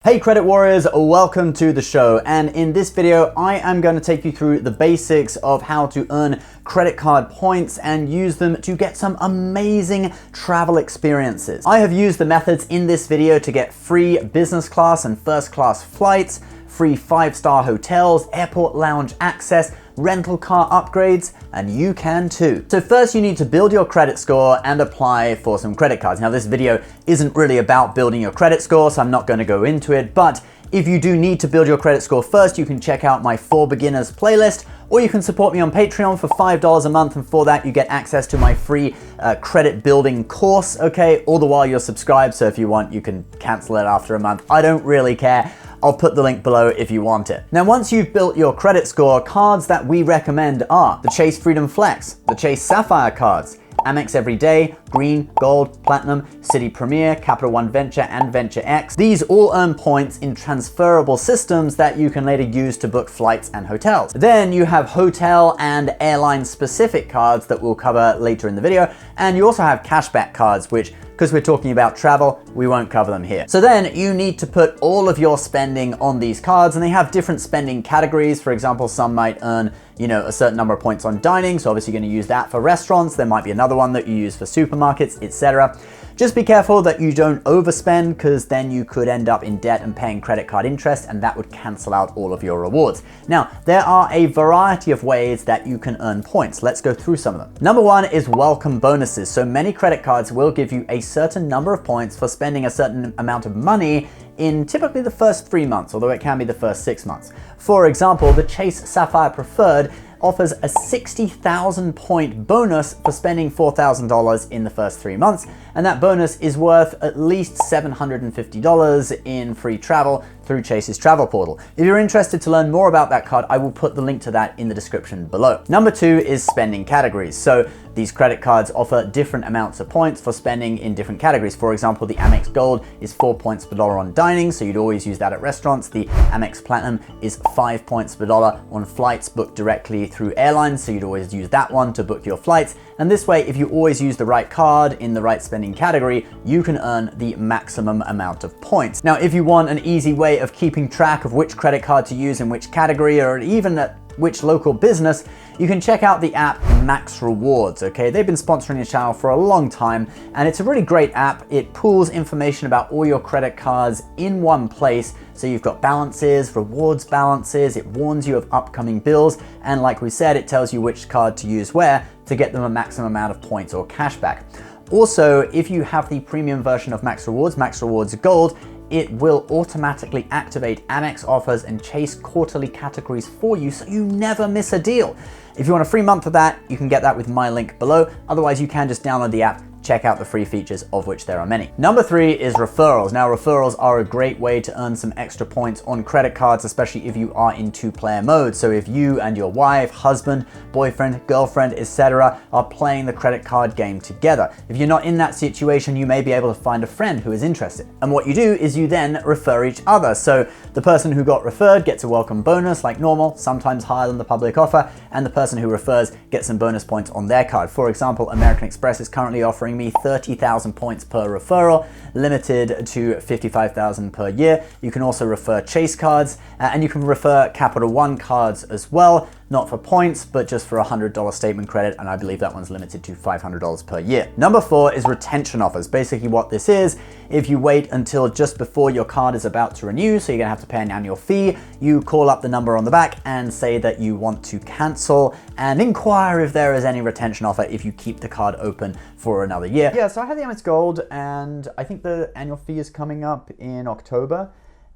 Hey credit warriors, welcome to the show, and in this video I am going to take you through the basics of how to earn credit card points and use them to get some amazing travel experiences. I have used the methods in this video to get free business class and first class flights, free 5-star hotels, airport lounge access, rental car upgrades, and you can too. So first you need to build your credit score and apply for some credit cards. Now this video isn't really about building your credit score, so I'm not going to go into it, but if you do need to build your credit score first, you can check out my For Beginners playlist, or you can support me on Patreon for $5 a month, and for that you get access to my free credit building course, okay? All the while you're subscribed, so if you want you can cancel it after a month. I don't really care. I'll put the link below if you want it. Now, once you've built your credit score, cards that we recommend are the Chase Freedom Flex, the Chase Sapphire cards, Amex Everyday, Green, Gold, Platinum, City Premier, Capital One Venture, and Venture X. These all earn points in transferable systems that you can later use to book flights and hotels. Then you have hotel and airline specific cards that we'll cover later in the video, and you also have cashback cards, which, because we're talking about travel, we won't cover them here. So then you need to put all of your spending on these cards, and they have different spending categories. For example, some might earn, a certain number of points on dining, so obviously you're going to use that for restaurants. There might be another one that you use for supermarkets, etc. Just be careful that you don't overspend, because then you could end up in debt and paying credit card interest, and that would cancel out all of your rewards. Now, there are a variety of ways that you can earn points. Let's go through some of them. Number one is welcome bonuses. So many credit cards will give you a certain number of points for spending a certain amount of money in typically the first 3 months, although it can be the first 6 months. For example, the Chase Sapphire Preferred offers a 60,000 point bonus for spending $4,000 in the first 3 months, and that bonus is worth at least $750 in free travel through Chase's travel portal. If you're interested to learn more about that card, I will put the link to that in the description below. Number two is spending categories. So these credit cards offer different amounts of points for spending in different categories. For example, the Amex Gold is 4 points per dollar on dining, so you'd always use that at restaurants. The Amex Platinum is 5 points per dollar on flights booked directly through airlines, so you'd always use that one to book your flights. And this way, if you always use the right card in the right spending category, you can earn the maximum amount of points. Now, if you want an easy way of keeping track of which credit card to use in which category, or even at which local business, you can check out the app Max Rewards, okay? They've been sponsoring the channel for a long time, and it's a really great app. It pools information about all your credit cards in one place, so you've got balances, rewards balances, it warns you of upcoming bills, and like we said, it tells you which card to use where to get them a maximum amount of points or cashback. Also, if you have the premium version of Max Rewards Gold, it will automatically activate Amex offers and Chase quarterly categories for you, so you never miss a deal. If you want a free month of that, you can get that with my link below. Otherwise, you can just download the app, check out the free features, of which there are many. Number three is referrals. Now, referrals are a great way to earn some extra points on credit cards, especially if you are in two-player mode. So if you and your wife, husband, boyfriend, girlfriend, etc. are playing the credit card game together. If you're not in that situation, you may be able to find a friend who is interested. And what you do is you then refer each other. So the person who got referred gets a welcome bonus like normal, sometimes higher than the public offer, and the person who refers gets some bonus points on their card. For example, American Express is currently offering me 30,000 points per referral, limited to 55,000 per year. You can also refer Chase cards, and you can refer Capital One cards as well, not for points, but just for a $100 statement credit, and I believe that one's limited to $500 per year. Number four is retention offers. Basically what this is, if you wait until just before your card is about to renew, so you're gonna have to pay an annual fee, you call up the number on the back and say that you want to cancel and inquire if there is any retention offer if you keep the card open for another year. Yeah, so I have the Amex Gold, and I think the annual fee is coming up in October.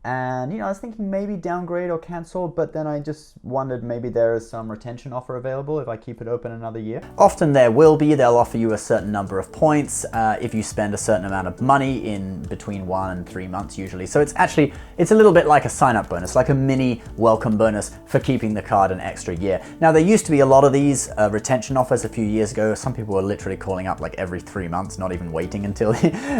And I was thinking maybe downgrade or cancel, but then I just wondered maybe there is some retention offer available if I keep it open another year. Often there will be. They'll offer you a certain number of points if you spend a certain amount of money in between 1 and 3 months usually. So it's a little bit like a sign-up bonus, like a mini welcome bonus for keeping the card an extra year. Now, there used to be a lot of these retention offers a few years ago. Some people were literally calling up like every 3 months, not even waiting until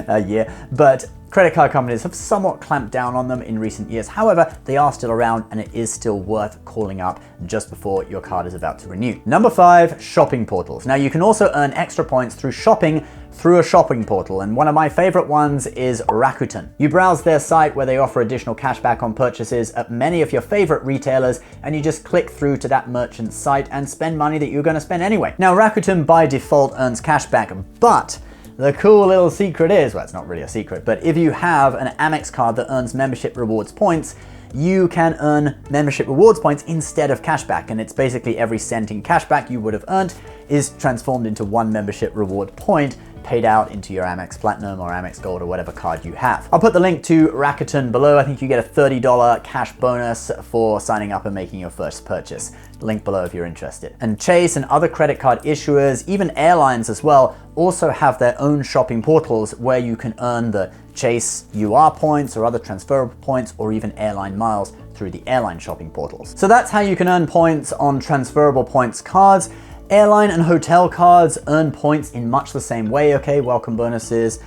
a year. But Credit card companies have somewhat clamped down on them in recent years. However, they are still around and it is still worth calling up just before your card is about to renew. Number 5, shopping portals. Now you can also earn extra points through shopping through a shopping portal, and one of my favorite ones is Rakuten. You browse their site where they offer additional cashback on purchases at many of your favorite retailers, and you just click through to that merchant's site and spend money that you're going to spend anyway. Now Rakuten by default earns cashback, but the cool little secret is, well, it's not really a secret, but if you have an Amex card that earns membership rewards points, you can earn membership rewards points instead of cashback. And it's basically every cent in cashback you would have earned is transformed into one membership reward point paid out into your Amex Platinum or Amex Gold or whatever card you have. I'll put the link to Rakuten below. I think you get a $30 cash bonus for signing up and making your first purchase. Link below if you're interested. And Chase and other credit card issuers, even airlines as well, also have their own shopping portals where you can earn the Chase UR points or other transferable points or even airline miles through the airline shopping portals. So that's how you can earn points on transferable points cards. Airline and hotel cards earn points in much the same way, okay? Welcome bonuses,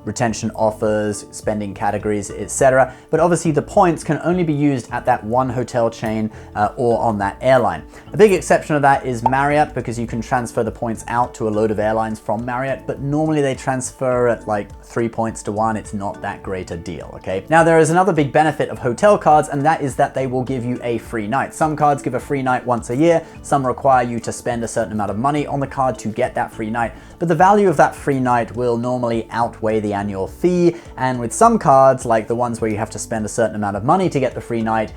retention offers, spending categories, etc. But obviously the points can only be used at that one hotel chain or on that airline. A big exception of that is Marriott, because you can transfer the points out to a load of airlines from Marriott, but normally they transfer at like 3 points to 1. It's not that great a deal, okay? Now there is another big benefit of hotel cards, and that is that they will give you a free night. Some cards give a free night once a year. Some require you to spend a certain amount of money on the card to get that free night. But the value of that free night will normally outweigh the annual fee. And with some cards, like the ones where you have to spend a certain amount of money to get the free night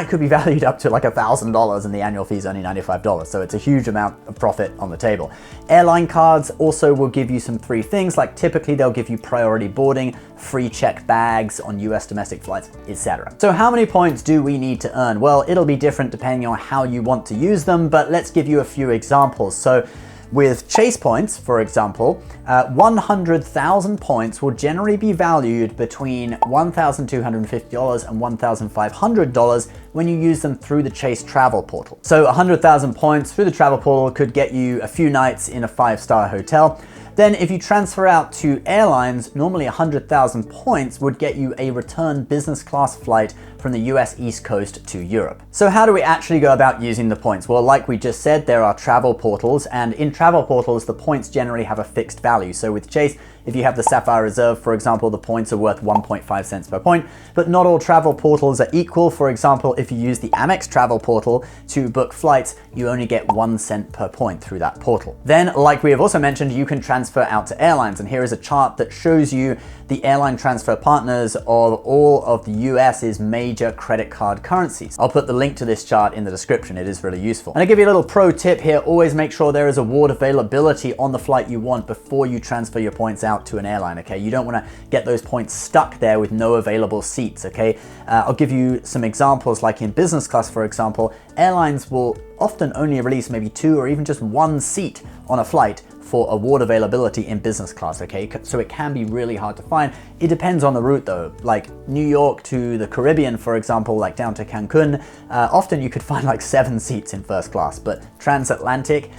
could be valued up to like $1,000 and the annual fee is only $95. So it's a huge amount of profit on the table. Airline cards also will give you some free things, like typically they'll give you priority boarding, free checked bags on US domestic flights, etc. So how many points do we need to earn? Well, it'll be different depending on how you want to use them, but let's give you a few examples. So with Chase points, for example, 100,000 points will generally be valued between $1,250 and $1,500 when you use them through the Chase travel portal. So 100,000 points through the travel portal could get you a few nights in a 5-star hotel. Then if you transfer out to airlines, normally 100,000 points would get you a return business class flight from the US East Coast to Europe. So how do we actually go about using the points? Well, like we just said, there are travel portals, and in travel portals, the points generally have a fixed value. So with Chase, if you have the Sapphire Reserve, for example, the points are worth 1.5 cents per point, but not all travel portals are equal. For example, if you use the Amex travel portal to book flights, you only get 1 cent per point through that portal. Then, like we have also mentioned, you can transfer out to airlines, and here is a chart that shows you the airline transfer partners of all of the US's major credit card currencies. I'll put the link to this chart in the description. It is really useful. And I'll give you a little pro tip here. Always make sure there is award availability on the flight you want before you transfer your points out to an airline, okay? You don't want to get those points stuck there with no available seats, okay? I'll give you some examples, like in business class, for example. Airlines will often only release maybe 2 or even just 1 seat on a flight for award availability in business class, okay? So it can be really hard to find. It depends on the route though. Like New York to the Caribbean, for example, like down to Cancun, often you could find like 7 seats in first class, but transatlantic,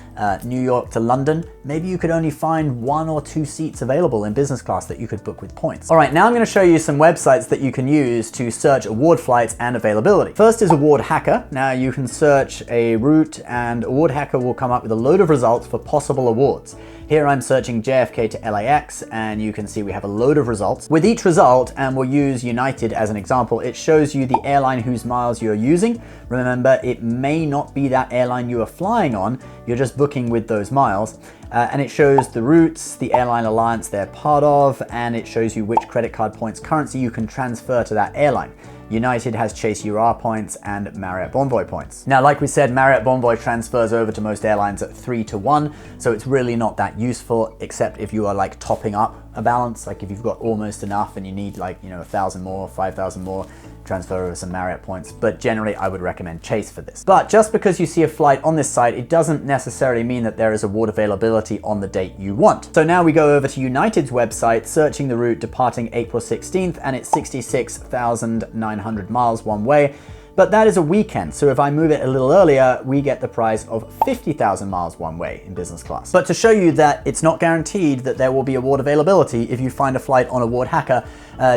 New York to London, maybe you could only find 1 or 2 seats available in business class that you could book with points. All right, now I'm gonna show you some websites that you can use to search award flights and availability. First is AwardHacker. Now you can search a route and AwardHacker will come up with a load of results for possible awards. Here I'm searching JFK to LAX, and you can see we have a load of results. With each result, and we'll use United as an example, it shows you the airline whose miles you're using. Remember, it may not be that airline you are flying on, you're just booking with those miles. And it shows the routes, the airline alliance they're part of, and it shows you which credit card points currency you can transfer to that airline. United has Chase UR points and Marriott Bonvoy points. Now, like we said, Marriott Bonvoy transfers over to most airlines at 3 to 1, so it's really not that useful, except if you are like topping up a balance, like if you've got almost enough and you need like, 1,000 more, 5,000 more, transfer over some Marriott points. But generally, I would recommend Chase for this. But just because you see a flight on this site, it doesn't necessarily mean that there is award availability on the date you want. So now we go over to United's website, searching the route departing April 16th, and it's 66,900 miles one way. But that is a weekend, so if I move it a little earlier, we get the price of 50,000 miles one way in business class. But to show you that it's not guaranteed that there will be award availability if you find a flight on AwardHacker,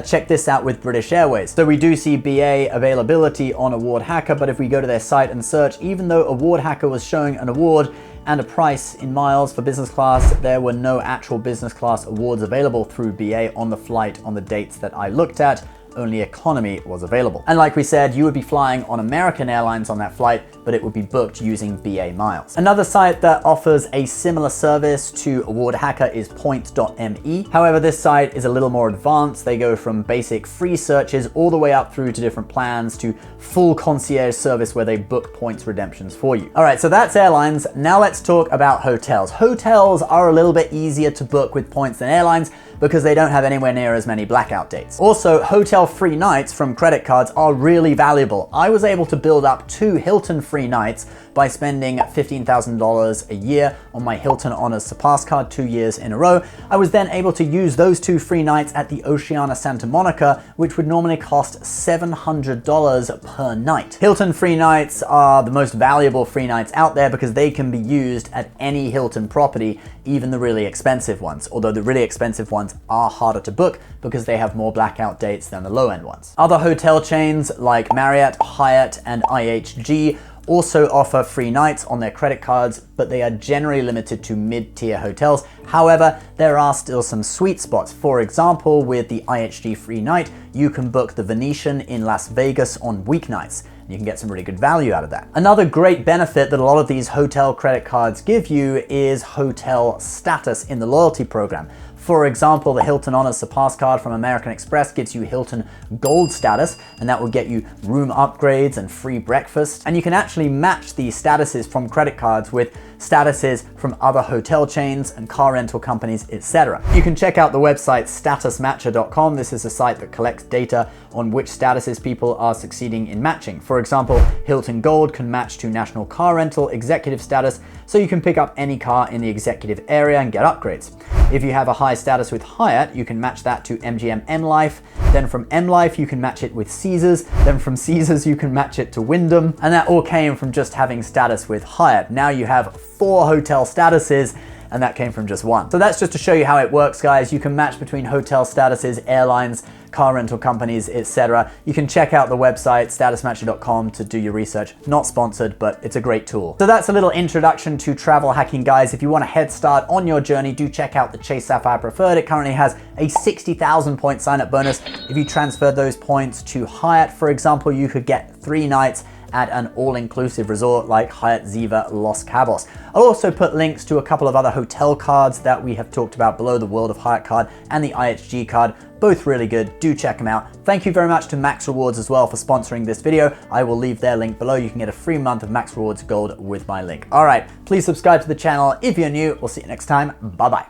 check this out with British Airways. So we do see BA availability on AwardHacker, but if we go to their site and search, even though AwardHacker was showing an award and a price in miles for business class, there were no actual business class awards available through BA on the flight on the dates that I looked at. Only economy was available. And like we said, you would be flying on American Airlines on that flight, but it would be booked using BA miles. Another site that offers a similar service to AwardHacker is Point.me. However, this site is a little more advanced. They go from basic free searches all the way up through to different plans to full concierge service where they book points redemptions for you. All right, so that's airlines. Now let's talk about hotels. Hotels are a little bit easier to book with points than airlines because they don't have anywhere near as many blackout dates. Also, hotel free nights from credit cards are really valuable. I was able to build up 2 Hilton free nights by spending $15,000 a year on my Hilton Honors Surpass card 2 years in a row. I was then able to use those 2 free nights at the Oceana Santa Monica, which would normally cost $700 per night. Hilton free nights are the most valuable free nights out there because they can be used at any Hilton property, even the really expensive ones, although the really expensive ones are harder to book because they have more blackout dates than the low-end ones. Other hotel chains like Marriott, Hyatt, and IHG also offer free nights on their credit cards, but they are generally limited to mid-tier hotels. However, there are still some sweet spots. For example, with the IHG free night, you can book the Venetian in Las Vegas on weeknights. You can get some really good value out of that. Another great benefit that a lot of these hotel credit cards give you is hotel status in the loyalty program. For example, the Hilton Honors Surpass card from American Express gives you Hilton Gold status, and that will get you room upgrades and free breakfast. And you can actually match these statuses from credit cards with statuses from other hotel chains and car rental companies, etc. You can check out the website statusmatcher.com. This is a site that collects data on which statuses people are succeeding in matching. For example, Hilton Gold can match to National Car Rental executive status, so you can pick up any car in the executive area and get upgrades. If you have a high status with Hyatt, you can match that to MGM M Life. Then from M Life, you can match it with Caesars. Then from Caesars, you can match it to Wyndham. And that all came from just having status with Hyatt. Now you have 4 hotel statuses, and that came from just 1. So that's just to show you how it works, guys. You can match between hotel statuses, airlines, car rental companies, etc. You can check out the website statusmatcher.com to do your research. Not sponsored, but it's a great tool. So that's a little introduction to travel hacking, guys. If you want a head start on your journey, do check out the Chase Sapphire Preferred. It currently has a 60,000 point sign-up bonus. If you transfer those points to Hyatt, for example, you could get 3 nights at an all-inclusive resort like Hyatt Ziva Los Cabos. I'll also put links to a couple of other hotel cards that we have talked about below, the World of Hyatt card and the IHG card. Both really good. Do check them out. Thank you very much to Max Rewards as well for sponsoring this video. I will leave their link below. You can get a free month of Max Rewards Gold with my link. All right, please subscribe to the channel if you're new. We'll see you next time. Bye-bye.